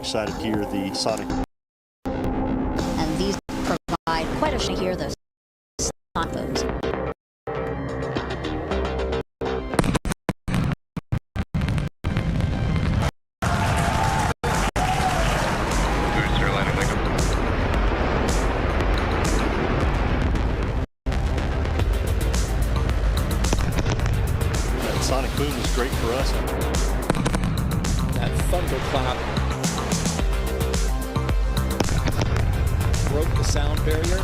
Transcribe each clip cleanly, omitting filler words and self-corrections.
excited to hear the sonic. And these provide quite a hear the sonic booms. That sonic boom is great for us. That thunderclap broke the sound barrier.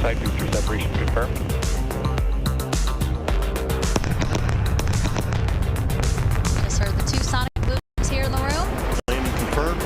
Side booster separation confirmed. Just heard the 2 sonic booms here in the room. Landing confirmed.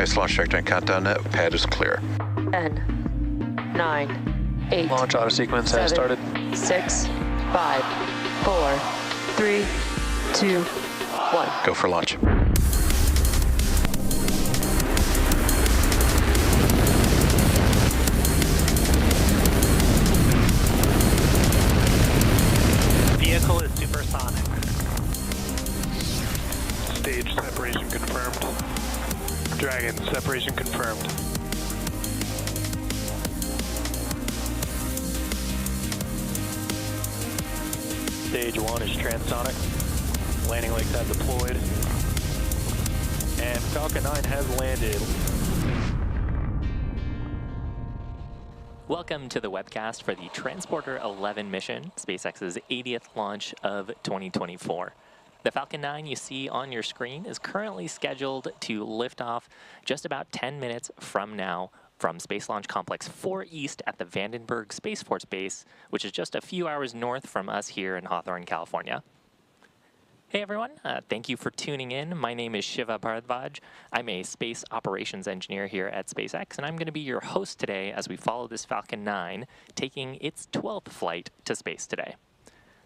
Base launch trajectory countdown net. Pad is clear. 10, 9, 8. Launch auto sequence has 7, started. 6, 5, 4, 3, 2, 1. Go for launch. Vehicle is supersonic. Stage separation confirmed. Dragon, separation confirmed. Stage 1 is transonic. Landing legs have deployed. And Falcon 9 has landed. Welcome to the webcast for the Transporter 11 mission, SpaceX's 80th launch of 2024. The Falcon 9 you see on your screen is currently scheduled to lift off just about 10 minutes from now from Space Launch Complex 4 East at the Vandenberg Space Force Base, which is just a few hours north from us here in Hawthorne, California. Hey everyone, thank you for tuning in. My name is Shiva Bharadwaj. I'm a space operations engineer here at SpaceX, and I'm going to be your host today as we follow this Falcon 9 taking its 12th flight to space today.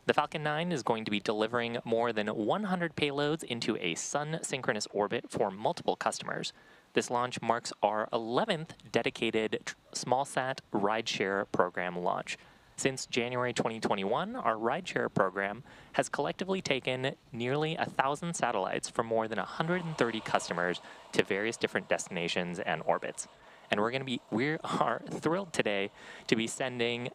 The Falcon 9 is going to be delivering more than 100 payloads into a sun-synchronous orbit for multiple customers. This launch marks our 11th dedicated smallsat rideshare program launch. Since January 2021, our rideshare program has collectively taken nearly 1,000 satellites from more than 130 customers to various different destinations and orbits. And we are thrilled today to be sending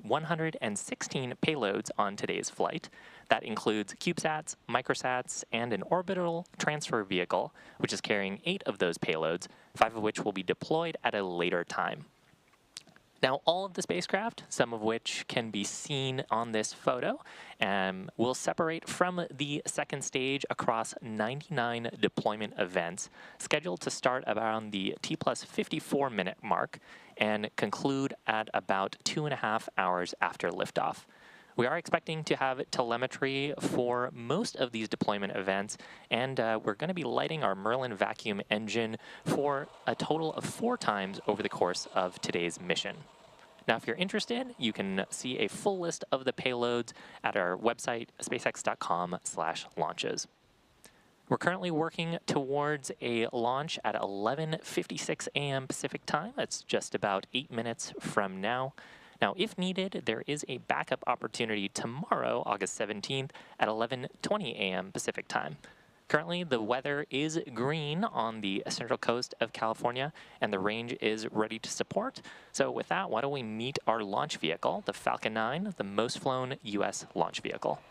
116 payloads on today's flight. That includes CubeSats, microsats, and an orbital transfer vehicle, which is carrying 8 of those payloads, 5 of which will be deployed at a later time. Now, all of the spacecraft, some of which can be seen on this photo, will separate from the second stage across 99 deployment events, scheduled to start around the T plus 54-minute mark and conclude at about 2.5 hours after liftoff. We are expecting to have telemetry for most of these deployment events, and we're going to be lighting our Merlin vacuum engine for a total of 4 times over the course of today's mission. Now, if you're interested, you can see a full list of the payloads at our website, spacex.com/launches. We're currently working towards a launch at 11:56 a.m. Pacific time. That's just about 8 minutes from now. Now, if needed, there is a backup opportunity tomorrow, August 17th, at 11:20 a.m. Pacific time. Currently, the weather is green on the central coast of California, and the range is ready to support. So with that, why don't we meet our launch vehicle, the Falcon 9, the most flown U.S. launch vehicle.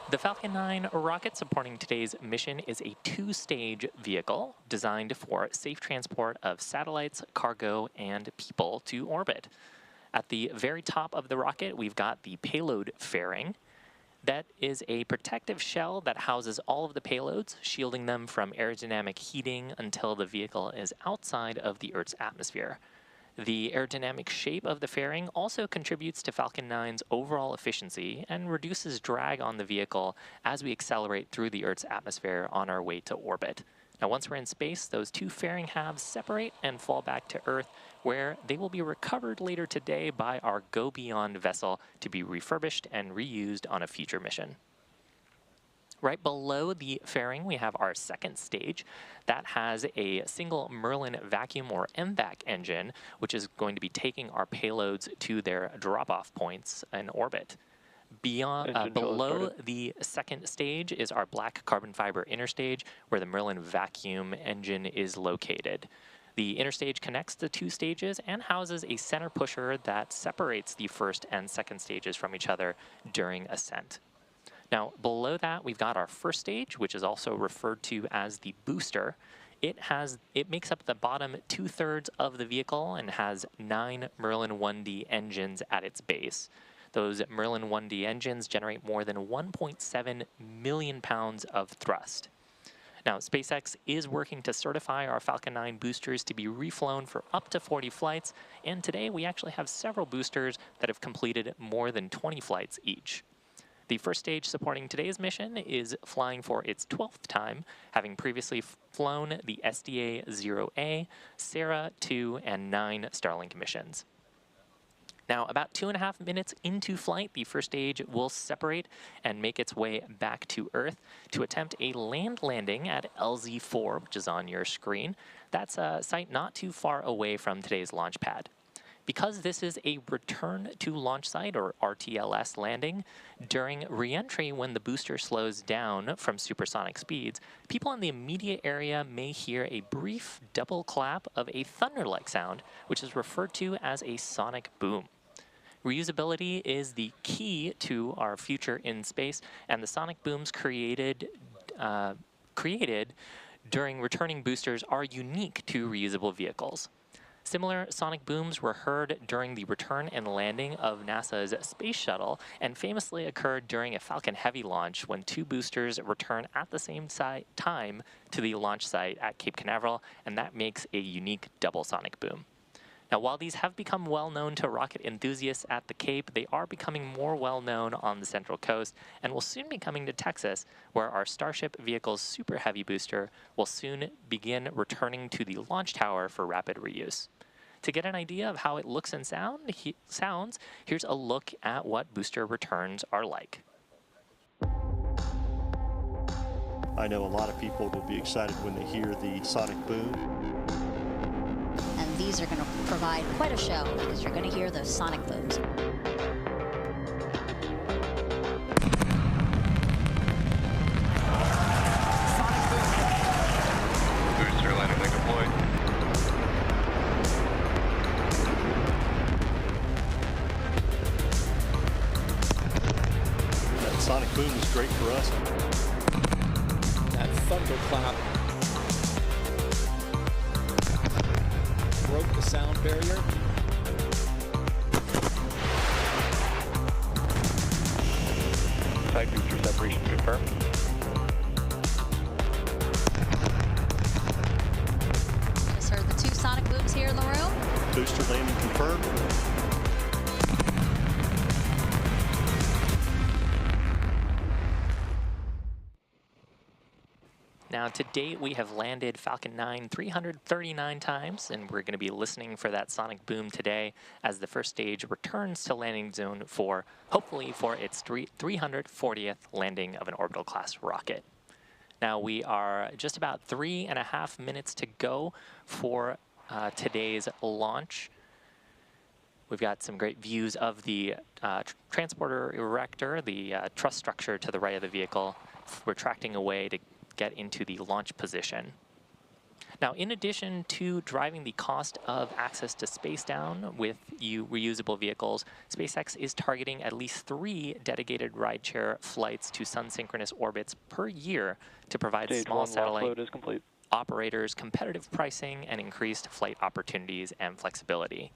The Falcon 9 rocket supporting today's mission is a 2-stage vehicle designed for safe transport of satellites, cargo, and people to orbit. At the very top of the rocket, we've got the payload fairing. That is a protective shell that houses all of the payloads, shielding them from aerodynamic heating until the vehicle is outside of the Earth's atmosphere. The aerodynamic shape of the fairing also contributes to Falcon 9's overall efficiency and reduces drag on the vehicle as we accelerate through the Earth's atmosphere on our way to orbit. Now, once we're in space, those 2 fairing halves separate and fall back to Earth, where they will be recovered later today by our Go Beyond vessel to be refurbished and reused on a future mission. Right below the fairing, we have our second stage. That has a single Merlin vacuum or MVAC engine, which is going to be taking our payloads to their drop-off points in orbit. Below the second stage is our black carbon fiber interstage, where the Merlin vacuum engine is located. The interstage connects the 2 stages and houses a center pusher that separates the first and second stages from each other during ascent. Now, below that, we've got our first stage, which is also referred to as the booster. It makes up the bottom 2/3 of the vehicle and has 9 Merlin 1D engines at its base. Those Merlin 1D engines generate more than 1.7 million pounds of thrust. Now, SpaceX is working to certify our Falcon 9 boosters to be reflown for up to 40 flights, and today we actually have several boosters that have completed more than 20 flights each. The first stage supporting today's mission is flying for its 12th time, having previously flown the SDA-0A, Sarah 2, and 9 Starlink missions. Now, about 2.5 minutes into flight, the first stage will separate and make its way back to Earth to attempt a land landing at LZ4, which is on your screen. That's a site not too far away from today's launch pad. Because this is a return to launch site, or RTLS landing, during re-entry when the booster slows down from supersonic speeds, people in the immediate area may hear a brief double clap of a thunder-like sound, which is referred to as a sonic boom. Reusability is the key to our future in space, and the sonic booms created during returning boosters are unique to reusable vehicles. Similar sonic booms were heard during the return and landing of NASA's space shuttle and famously occurred during a Falcon Heavy launch when 2 boosters return at the same time to the launch site at Cape Canaveral, and that makes a unique double sonic boom. Now, while these have become well known to rocket enthusiasts at the Cape, they are becoming more well known on the Central Coast and will soon be coming to Texas, where our Starship vehicle's Super Heavy booster will soon begin returning to the launch tower for rapid reuse. To get an idea of how it looks and sounds, here's a look at what booster returns are like. I know a lot of people will be excited when they hear the sonic boom. And these are going to provide quite a show because you're going to hear those sonic booms. Booster landing leg deployed. That sonic boom is great for us. That thunderclap broke the sound barrier. Side booster separation confirmed. Just heard the 2 sonic booms here in the room. Booster landing confirmed. Now, to date, we have landed Falcon 9 339 times, and we're going to be listening for that sonic boom today as the first stage returns to landing zone 4, hopefully for its 340th landing of an orbital class rocket. Now, we are just about 3.5 minutes to go for today's launch. We've got some great views of the transporter erector, the truss structure to the right of the vehicle, retracting away to get into the launch position. Now, in addition to driving the cost of access to space down with reusable vehicles, SpaceX is targeting at least 3 dedicated rideshare flights to sun-synchronous orbits per year to provide Stage small 1 satellite load is complete. operators competitive pricing and increased flight opportunities and flexibility.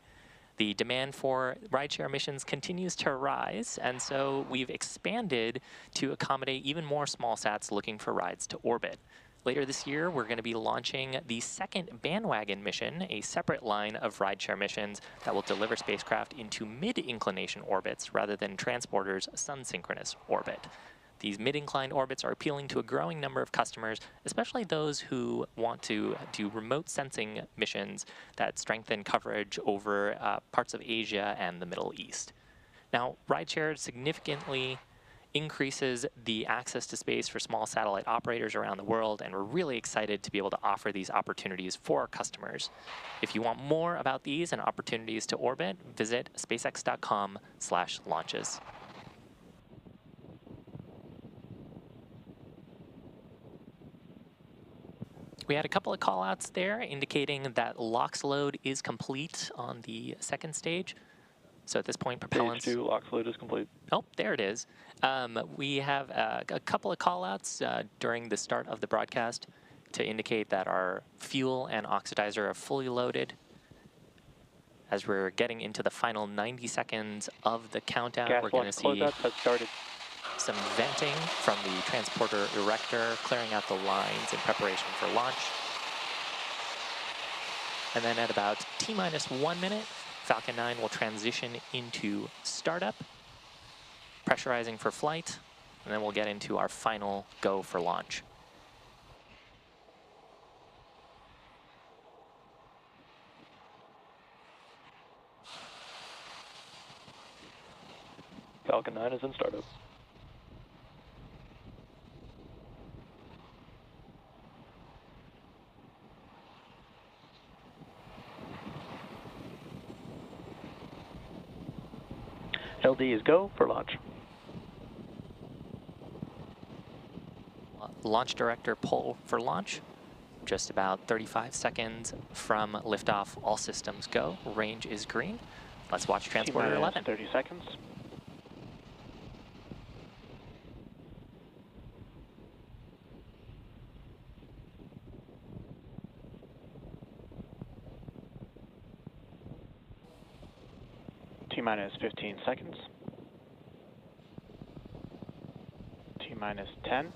The demand for rideshare missions continues to rise, and so we've expanded to accommodate even more small sats looking for rides to orbit. Later this year, we're going to be launching the second bandwagon mission, a separate line of rideshare missions that will deliver spacecraft into mid-inclination orbits rather than transporters' sun-synchronous orbit. These mid-inclined orbits are appealing to a growing number of customers, especially those who want to do remote sensing missions that strengthen coverage over parts of Asia and the Middle East. Now, rideshare significantly increases the access to space for small satellite operators around the world, and we're really excited to be able to offer these opportunities for our customers. If you want more about these and opportunities to orbit, visit spacex.com/launches. We had a couple of callouts there indicating that LOX load is complete on the second stage. So at this point, propellants... Stage 2 LOX load is complete. Oh, there it is. We have a couple of callouts during the start of the broadcast to indicate that our fuel and oxidizer are fully loaded. As we're getting into the final 90 seconds of the countdown, Gas we're going to launch see closeouts has started. some venting from the transporter erector, clearing out the lines in preparation for launch. And then at about T-minus 1 minute, Falcon 9 will transition into startup. pressurizing for flight, and then we'll get into our final go for launch. Falcon 9 is in startup. LD is go for launch. Launch director pull for launch. Just about 35 seconds from liftoff, all systems go. Range is green. Let's watch transporter 11. 30 seconds. T-minus 15 seconds. T-minus 10,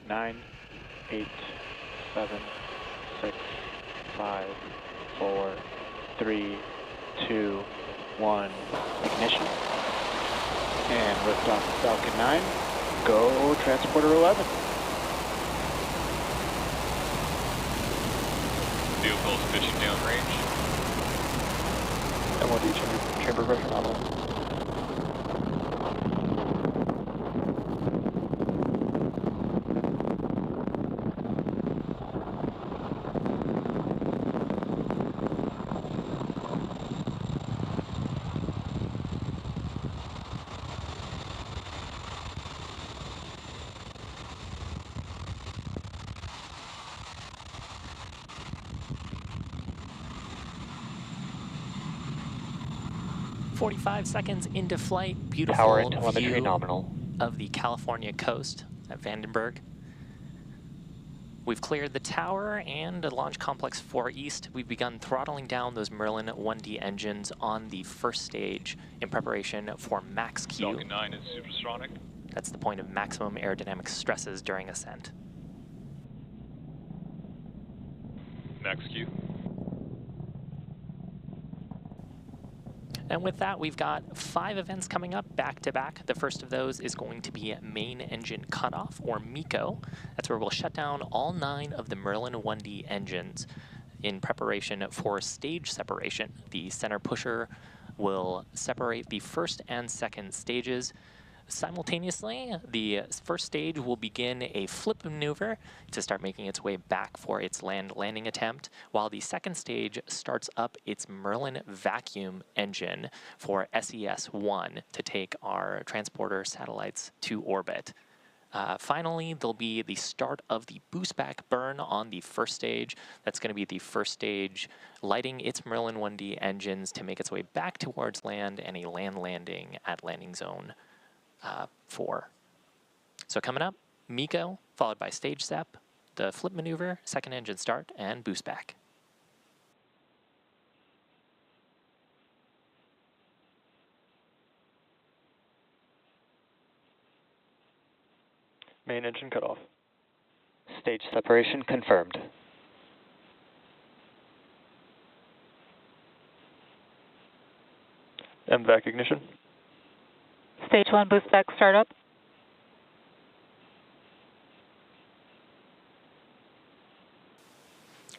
9, 8, 7, 6, 5, 4, 3, 2, 1. Ignition. And liftoff Falcon 9. Go transporter 11. Vehicle's pitching downrange. MOD chamber pressure nominal. .45 seconds into flight. Power Beautiful and telemetry view nominal. of the California coast at Vandenberg. We've cleared the tower and Launch Complex 4 East. We've begun throttling down those Merlin 1D engines on the first stage in preparation for max Q. Falcon 9 is supersonic. That's the point of maximum aerodynamic stresses during ascent. Max Q. And with that, we've got 5 events coming up back to back. The first of those is going to be main engine cutoff, or MECO. That's where we'll shut down all 9 of the Merlin 1D engines in preparation for stage separation. The center pusher will separate the first and second stages. Simultaneously, the first stage will begin a flip maneuver to start making its way back for its landing attempt, while the second stage starts up its Merlin vacuum engine for SES-1 to take our transporter satellites to orbit. Finally, there'll be the start of the boost back burn on the first stage. That's going to be the first stage lighting its Merlin 1D engines to make its way back towards land and a land landing at landing zone 4. So coming up, MECO, followed by stage step, the flip maneuver, second engine start, and boost back. Main engine cutoff. Stage separation confirmed. MVAC ignition. Stage 1 boost back startup.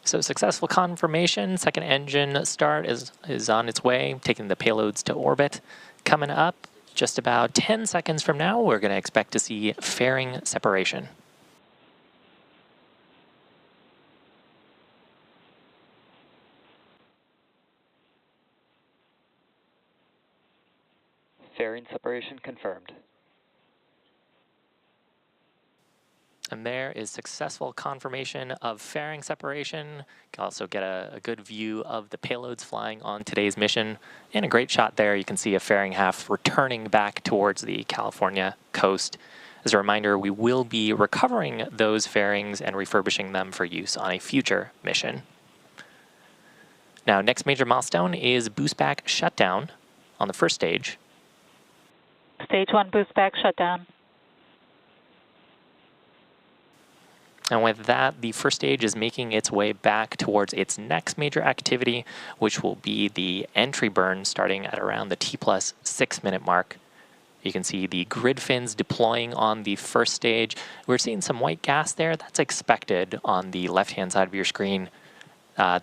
So successful confirmation, second engine start is on its way, taking the payloads to orbit. Coming up, just about 10 seconds from now, we're going to expect to see fairing separation. Fairing separation confirmed. And there is successful confirmation of fairing separation. You can also get a good view of the payloads flying on today's mission. And a great shot there. You can see a fairing half returning back towards the California coast. As a reminder, we will be recovering those fairings and refurbishing them for use on a future mission. Now, next major milestone is boost back shutdown on the first stage. Stage 1 boost back shutdown. And with that, the first stage is making its way back towards its next major activity, which will be the entry burn starting at around the T+6 minute mark. You can see the grid fins deploying on the first stage. We're seeing some white gas there. That's expected on the left-hand side of your screen.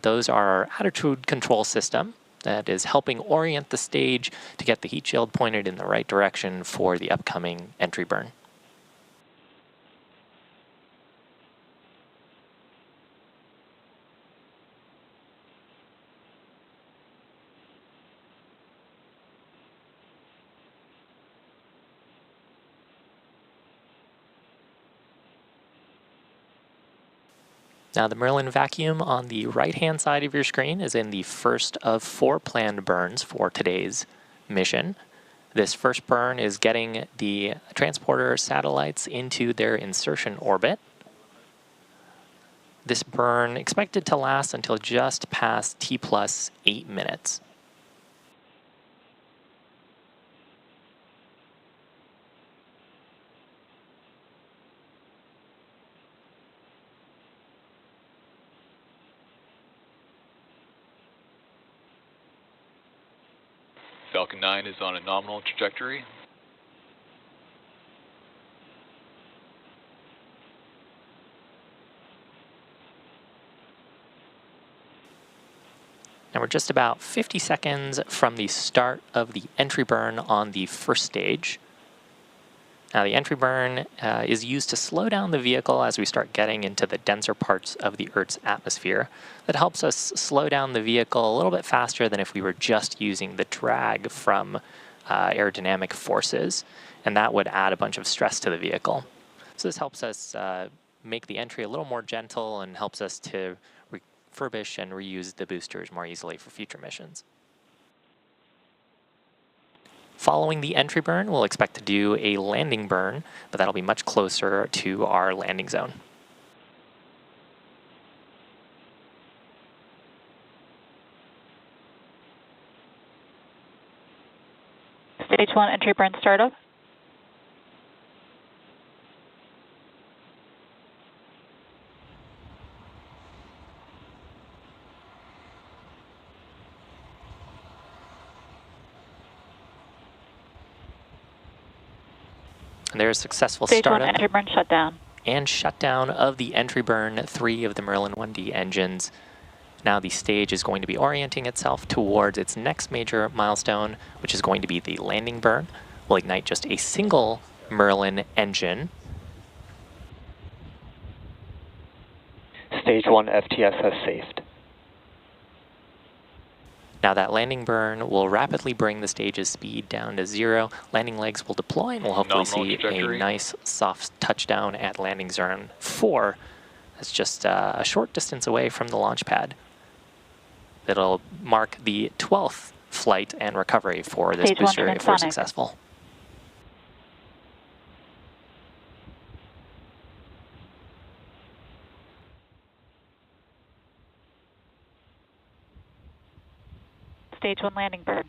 Those are our attitude control system that is helping orient the stage to get the heat shield pointed in the right direction for the upcoming entry burn. Now the Merlin vacuum on the right-hand side of your screen is in the first of 4 planned burns for today's mission. This first burn is getting the transporter satellites into their insertion orbit. This burn expected to last until just past T+8 minutes. Falcon 9 is on a nominal trajectory. Now we're just about 50 seconds from the start of the entry burn on the first stage. Now the entry burn is used to slow down the vehicle as we start getting into the denser parts of the Earth's atmosphere. That helps us slow down the vehicle a little bit faster than if we were just using the drag from aerodynamic forces, and that would add a bunch of stress to the vehicle. So this helps us make the entry a little more gentle and helps us to refurbish and reuse the boosters more easily for future missions. Following the entry burn, we'll expect to do a landing burn, but that'll be much closer to our landing zone. Stage 1 entry burn startup. And there's a successful Stage 1 startup entry burn shutdown. and shutdown of the entry burn 3 of the Merlin 1D engines. Now the stage is going to be orienting itself towards its next major milestone, which is going to be the landing burn. We'll ignite just a single Merlin engine. Stage 1 FTS has safed. Now that landing burn will rapidly bring the stage's speed down to 0. Landing legs will deploy and we'll hopefully see a nice soft touchdown at landing zone 4. That's just a short distance away from the launch pad. It'll mark the 12th flight and recovery for this booster if we're successful. Stage 1 landing burn.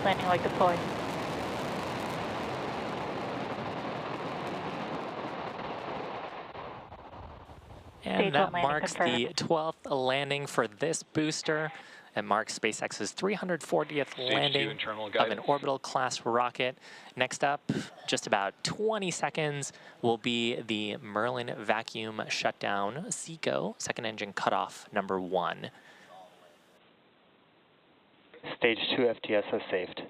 Landing leg deployed. And that marks the 12th landing for this booster. It marks SpaceX's 340th landing of an orbital class rocket. Next up, just about 20 seconds, will be the Merlin vacuum shutdown, SECO, second engine cutoff number 1. Stage 2 FTS has saved.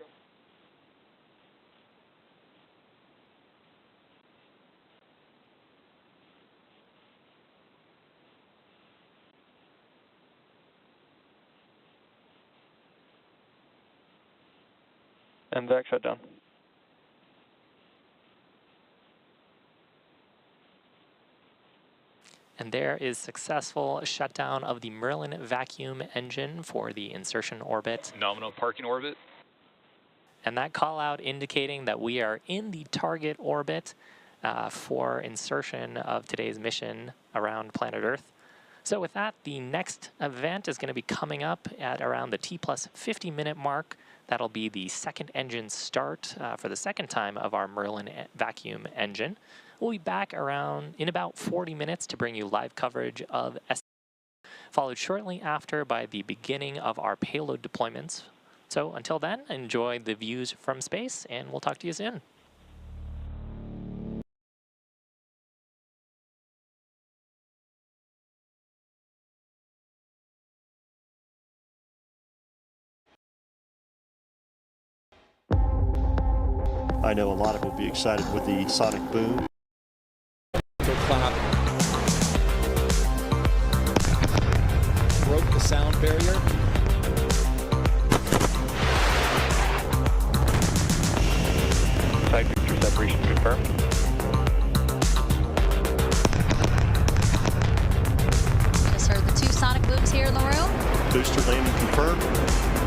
And vac shutdown. And there is successful shutdown of the Merlin vacuum engine for the insertion orbit. Nominal parking orbit. And that call out indicating that we are in the target orbit for insertion of today's mission around planet Earth. So with that, the next event is going to be coming up at around the T plus 50-minute mark. That'll be the second engine start for the second time of our Merlin vacuum engine. We'll be back around in about 40 minutes to bring you live coverage of S, followed shortly after by the beginning of our payload deployments. So until then, enjoy the views from space, and we'll talk to you soon. I know a lot of people will be excited with the sonic boom. Clap. Broke the sound barrier. Side booster separation confirmed. Just heard the 2 sonic booms here in the room. Booster landing confirmed.